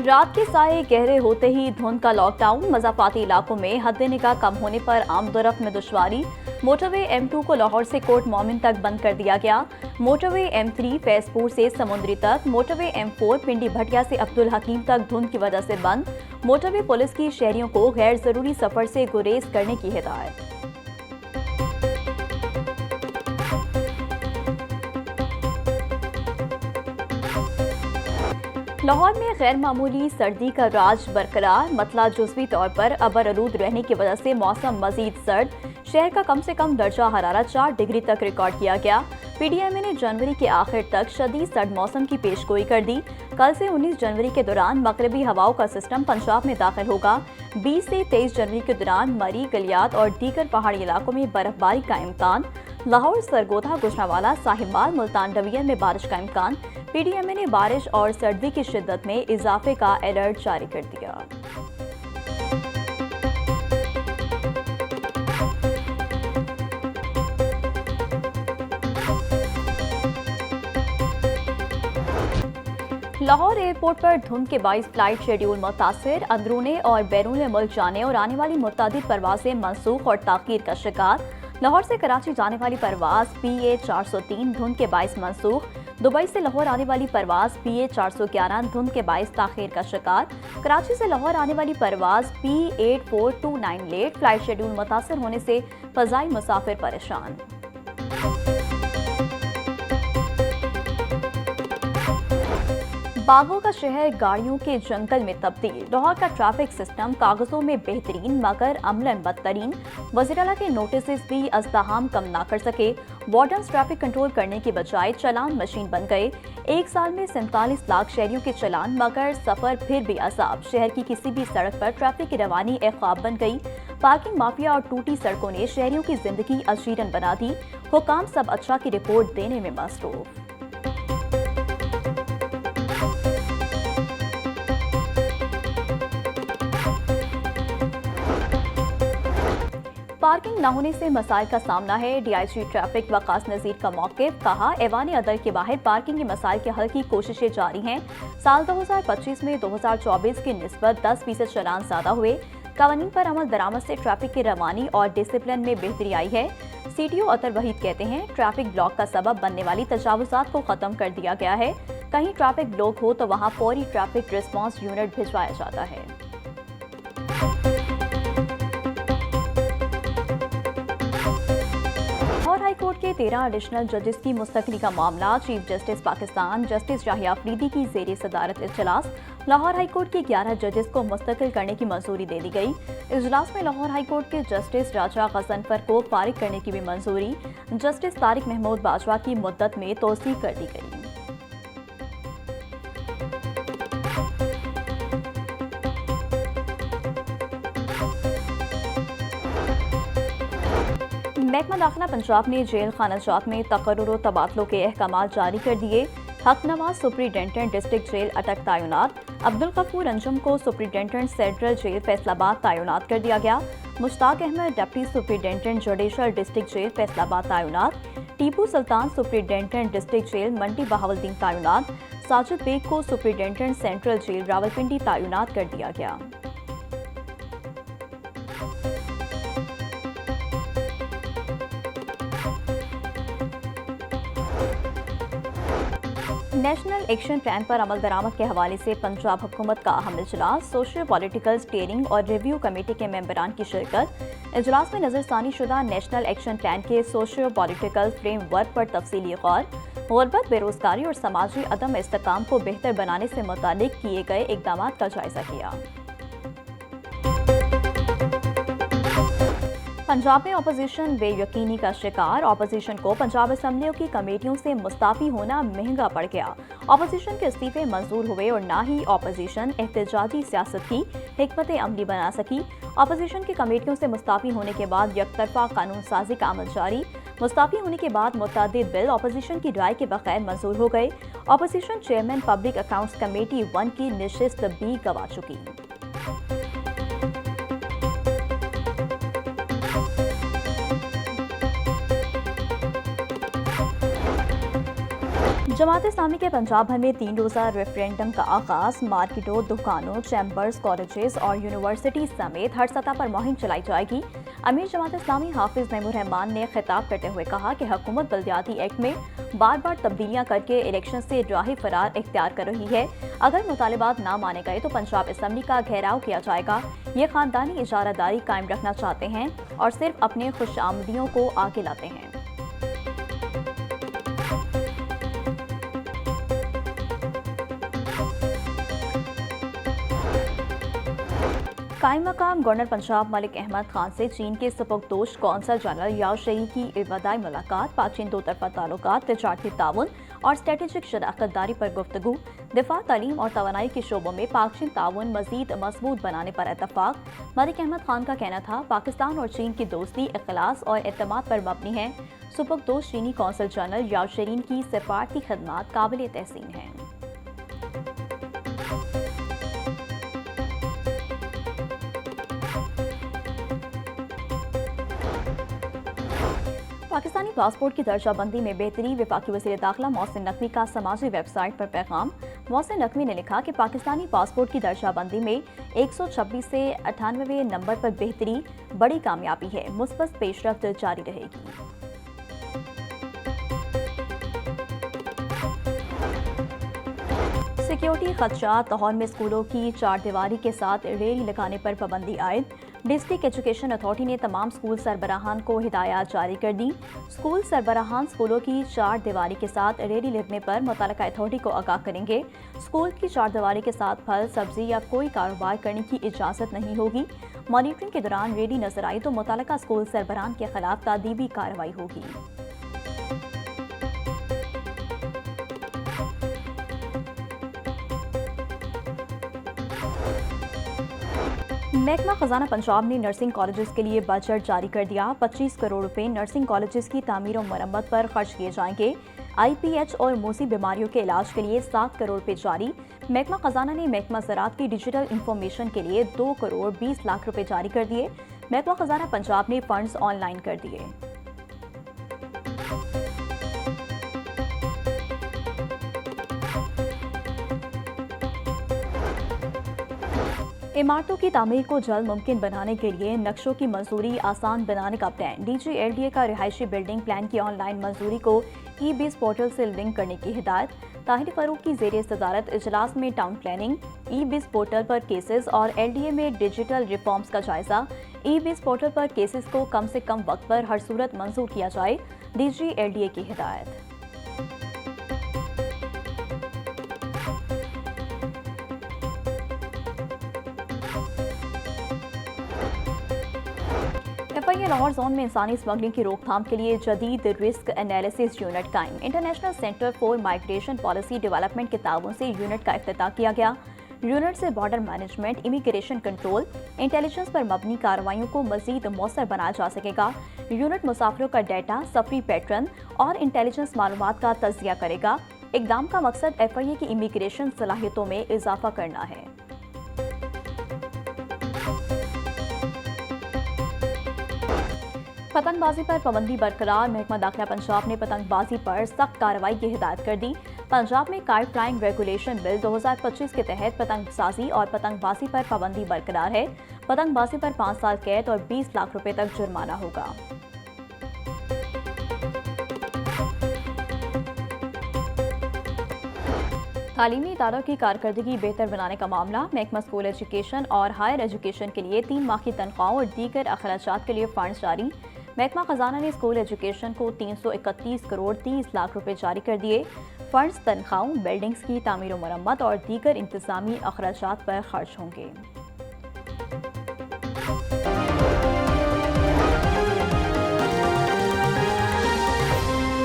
रात के साए गहरे होते ही धुंध का लॉकडाउन, मज़ाफ़ाती इलाकों में हद-ए-निगाह कम होने पर आमदोरफ्त में दुश्वारी। मोटरवे M2 को लाहौर से कोट मोमिन तक बंद कर दिया गया। मोटरवे M3 फैजपुर से समुंदरी तक, मोटरवे M4 पिंडी भटिया से अब्दुल हकीम तक धुंध की वजह से बंद। मोटरवे पुलिस की शहरियों को गैर जरूरी सफर से गुरेज करने की हिदायत। लाहौर में गैर मामूली सर्दी का राज बरकरार, मतला जुज़वी तौर पर अबर आलूद रहने की वजह से मौसम मजीद सर्द। शहर का कम से कम दर्जा हरारत 4 डिग्री तक रिकॉर्ड किया गया। PDMA ने जनवरी के आखिर तक शदीद सर्द मौसम की पेशगोई कर दी। कल से 19 जनवरी के दौरान मगरबी हवाओं का सिस्टम पंजाब में दाखिल होगा। 20 से 23 जनवरी के दौरान मरी, गलियात और दीगर पहाड़ी इलाकों में बर्फबारी का इम्कान। लाहौर, सरगोधा, गुजरांवाला, साहिबाल, मुल्तान डिवीजन में बारिश का इम्कान। PDMA ने बारिश और सर्दी की शिद्दत में इजाफे का अलर्ट जारी कर दिया। लाहौर एयरपोर्ट पर धुंध के बाइस फ्लाइट शेड्यूल मुतासिर, अंदरूने और बैरून मुल्क जाने और आने वाली मुतअद्दिद परवाजें मनसूख और ताखीर का शिकार। लाहौर से कराची जाने वाली परवाज PA 403 धुंध के बाइस मनसूख। दुबई से लाहौर आने वाली परवाज PA 411 धुंध के बाइस ताखीर का शिकार। कराची से लाहौर आने वाली परवाज P8429 लेट, फ्लाइट शेड्यूल मुतासिर होने से फजाई मुसाफिर परेशान। बागों का शहर गाड़ियों के जंगल में तब्दील, लाहौर का ट्रैफिक सिस्टम कागजों में बेहतरीन मगर अमलन बदतरीन। वज़ीर-ए-आला के नोटिस भी अज़्दाहाम कम ना कर सके। वार्डन्स ट्रैफिक कंट्रोल करने की बजाय चलान मशीन बन गए। एक साल में 47 लाख शहरियों के चलान, मगर सफर फिर भी अजाब। शहर की किसी भी सड़क पर ट्रैफिक की रवानी एक ख्वाब बन गई। पार्किंग माफिया और टूटी सड़कों ने शहरियों की जिंदगी अजीरन बना दी। हुकाम सब अच्छा की रिपोर्ट देने में मसरूफ। पार्किंग न होने से मसाइल का सामना है। DIG ट्रैफिक वकास नज़ीर का मौक़िफ़, कहा ऐवान अदल के बाहर पार्किंग के मसाइल के हल की कोशिशें जारी हैं। साल 2025 में 2024 की निस्बत 10% चलान ज़्यादा हुए। कवानीन पर अमल दरामद से ट्रैफिक की रवानी और डिसिप्लिन में बेहतरी आई है। CTO अतर वहीद कहते हैं ट्रैफिक ब्लॉक का सबब बनने वाली तजावुज़ात को ख़त्म कर दिया गया है। कहीं ट्रैफिक ब्लॉक हो तो वहाँ फौरी ट्रैफिक रिस्पॉन्स यूनिट भिजवाया जाता है। लाहौर हाई कोर्ट के 13 एडिशनल जजेस की मुस्तकली का मामला, chief justice Pakistan justice Yahya Afridi की ज़ेरे सदारत इजलास। लाहौर हाई कोर्ट के 11 जजेस को मुस्तकिल करने की मंजूरी दे दी गई। इजलास में लाहौर हाई कोर्ट के जस्टिस राजा गजनफर को फारिग करने की भी मंजूरी। जस्टिस तारिक महमूद बाजवा की मुद्दत में तोसी कर दी गई। महकमा दाखिला पंजाब ने जेल खानाजात में तकर्रुर व तबादलों के अहकाम जारी कर दिए। हक नवाज सुप्रिंटेंडेंट डिस्ट्रिक्ट जेल अटक तैनात। अब्दुल गफूर अंजुम को सुप्रिंटेंडेंट सेंट्रल जेल फैसलाबाद तैनात कर दिया गया। Mushtaq Ahmed deputy superintendent judicial district jail Faisalabad तैनात। Tipu Sultan superintendent district jail Mandi Bahauddin तैनात। साजिद बेग को सुप्रिंटेंडेंट सेंट्रल जेल रावलपिंडी तैनात कर दिया गया। नेशनल एक्शन प्लान पर अमल दरामद के हवाले से पंजाब हुकूमत का अहम इजलास, सोशल पॉलिटिकल स्टीयरिंग और रिव्यू कमेटी के मेंबरान की शिरकत। इजलास में नजरसानी शुदा नेशनल एक्शन प्लान के सोशल पॉलिटिकल फ्रेमवर्क पर तफसीली गौर, गुर्बत, बेरोजगारी और समाजी अदम इस्तेकाम को बेहतर बनाने से मुतालिक किए गए इकदाम का जायजा किया। पंजाब में अपोजिशन बेयकीनी का शिकार, अपोजिशन को पंजाब असम्बलियों की कमेटियों से मुस्ताफी होना महंगा पड़ गया। अपोजिशन के इस्तीफे मंजूर हुए और ना ही अपोजिशन एहतजाजी सियासत की हिकमत अमली बना सकी। अपोजिशन की कमेटियों से मुस्ताफी होने के बाद यकतरफा कानून साजी का अमल जारी। मुस्ताफी होने के बाद मुतअद्दिद बिल अपोजिशन की राय के बगैर मंजूर हो गए। Opposition chairman public accounts committee 1 की नशिस्त भी गंवा चुकी। जमात इस्लामी के पंजाब भर में 3 रोज़ा रेफरेंडम का आगाज। मार्केटों, दुकानों, चैम्बर्स, कॉलेजेस और यूनिवर्सिटी समेत हर सतह पर मुहिम चलाई जाएगी। अमीर जमात इस्लामी हाफिज नईमुर रहमान ने खिताब करते हुए कहा कि हुकूमत बल्दियाती एक्ट में बार बार तब्दीलियां करके इलेक्शन से राह फरार इख्तियार कर रही है। अगर मुतालिबात ना माने गए तो पंजाब असम्बली का घेराव किया जाएगा। ये खानदानी इजारादारी कायम रखना चाहते हैं और सिर्फ अपने खुशामदियों को आगे लाते हैं। कायम मकाम गवर्नर पंजाब मलिक अहमद खान से चीन के सबकदोश कौंसल जनरल याओ शेई की इब्तदाई मुलाकात। पाक चीन दो तरफा ताल्लुकात, तिजारती ताउन और स्ट्रेटेजिक शराकतदारी पर गुफ्तगू। दिफा, तालीम और तवानाई के शोबों में पाक चीन ताउन मजीद मजबूत बनाने पर इतफाक। मलिक अहमद खान का कहना था, पाकिस्तान और चीन की दोस्ती इखलास और एतमाद पर मबनी है। सबकदोश चीनी कौंसल जनरल याओ शेई की सिफारती खदमात काबिल तहसीन हैं। पाकिस्तानी पासपोर्ट की दर्जाबंदी में बेहतरी। वफाकी वज़ीर दाखिला मोहसिन नकवी का समाजी वेबसाइट पर पैगाम। मोहसिन नकवी ने लिखा कि पाकिस्तानी पासपोर्ट की दर्जाबंदी में 126 से 98वें नंबर पर बेहतरी बड़ी कामयाबी है। मुस्बत पेशरफ्त जारी रहेगी। सिक्योरिटी खदशात। लाहौर में स्कूलों की चारदीवारी के साथ रेली लगाने पर पाबंदी आयद। डिस्ट्रिक्ट एजुकेशन अथॉरिटी ने तमाम स्कूल सरबराहान को हिदायत जारी कर दी। स्कूल सरबराहान स्कूलों की चारदीवारी के साथ रेली लगने पर मुतल्लिका अथॉरिटी को आगाह करेंगे। स्कूल की चारदीवारी के साथ फल, सब्जी या कोई कारोबार करने की इजाज़त नहीं होगी। मॉनिटरिंग के दौरान रेली नजर आई तो मुतल्लिका स्कूल सरबराहान के खिलाफ तादीबी कार्रवाई होगी। महकमा खजाना पंजाब ने नर्सिंग कॉलेजेस के लिए बजट जारी कर दिया। 25 करोड़ रुपए नर्सिंग कॉलेजेस की तामीर और मरम्मत पर खर्च किए जाएंगे। IPH और मूसी बीमारियों के इलाज के लिए 7 करोड़ रुपए जारी। महकमा खजाना ने महकमा ज़राअत की डिजिटल इंफॉर्मेशन के लिए 2 करोड़ 20 लाख रुपए जारी कर दिए। महकमा खजाना पंजाब ने फंड्स ऑनलाइन कर दिए। इमारतों की तामीर को जल्द मुमकिन बनाने के लिए नक्शों की मंजूरी आसान बनाने का प्लान। DG LDA का रिहायशी बिल्डिंग प्लान की ऑनलाइन मंजूरी को ई-बिज़ पोर्टल से लिंक करने की हिदायत। ताहिर फारूक की ज़ेर सदारत इजलास में टाउन प्लानिंग, ई-बिज़ पोर्टल पर केसेस और LDA में डिजिटल रिफॉर्म्स का जायजा। ई-बिज़ पोर्टल पर केसेस को कम से कम वक्त पर हर सूरत मंजूर किया जाए। DG LDA की हिदायत। FIA लाहौर जोन में इंसानी स्मगलिंग की रोकथाम के लिए जदीद रिस्क एनालिसिस यूनिट कायम। International centre for migration policy development के ताउन से यूनिट का इफ्तिताह किया गया। यूनिट से border management, immigration control, intelligence पर मबनी कार्रवाइयों को मजीद मौसर बनाया जा सकेगा। यूनिट मुसाफिरों का डाटा, सफरी पैटर्न और इंटेलिजेंस मालूमात का तजिया करेगा। इकदाम का मकसद FIA की इमिग्रेशन सलाहियतों में इजाफा करना है। पतंगबाजी पर पाबंदी बरकरार। महकमा दाखिला पंजाब ने पतंगबाजी पर सख्त कार्रवाई की हिदायत कर दी। पंजाब में काइट फ्लाइंग रेगुलेशन बिल 2025 के तहत पतंगसाजी और पतंगबाजी पर पाबंदी बरकरार है। पतंगबाजी पर 5 साल कैद और 20 लाख रुपए तक जुर्माना होगा। तालीमी इदारों की कारकर्दगी बेहतर बनाने का मामला। महकमा स्कूल एजुकेशन और हायर एजुकेशन के लिए 3 माह की तनख्वाहों और दीगर अखराजात के लिए फंड जारी। महकमा खजाना ने स्कूल एजुकेशन को 331 करोड़ 30 लाख रुपए जारी कर दिए। फंड्स तनख्वाहों, बिल्डिंग्स की तामीर व मरम्मत और दीगर इंतजामी अखराजात पर खर्च होंगे।